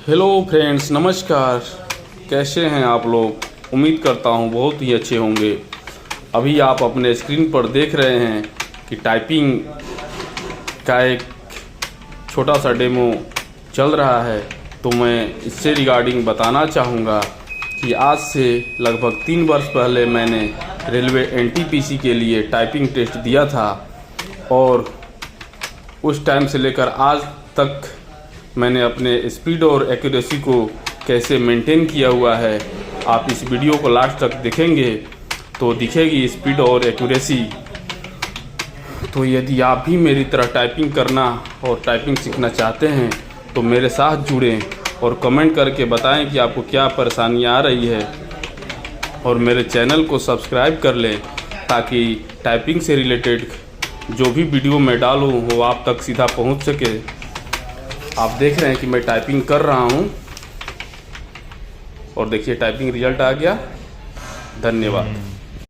Hello friends, नमस्कार। कैसे हैं आप लोग? उम्मीद करता हूं बहुत ही अच्छे होंगे। अभी आप अपने स्क्रीन पर देख रहे हैं कि टाइपिंग का एक छोटा सा डेमो चल रहा है। तो मैं इससे रिगार्डिंग बताना चाहूँगा कि आज से लगभग 3 वर्ष पहले मैंने रेलवे एनटीपीसी के लिए टाइपिंग टेस्ट दिया था और उस टाइम से लेकर आज तक मैंने अपने स्पीड और एक्यूरेसी को कैसे मेंटेन किया हुआ है। आप इस वीडियो को लास्ट तक देखेंगे तो दिखेगी स्पीड और एक्यूरेसी। तो यदि आप भी मेरी तरह टाइपिंग करना और टाइपिंग सीखना चाहते हैं तो मेरे साथ जुड़ें और कमेंट करके बताएं कि आपको क्या परेशानियां आ रही है, और मेरे चैनल को सब्सक्राइब कर लें ताकि टाइपिंग से रिलेटेड जो भी वीडियो मैं डालूं वो आप तक सीधा पहुंच सके। आप देख रहे हैं कि मैं टाइपिंग कर रहा हूं और देखिए टाइपिंग रिजल्ट आ गया। धन्यवाद।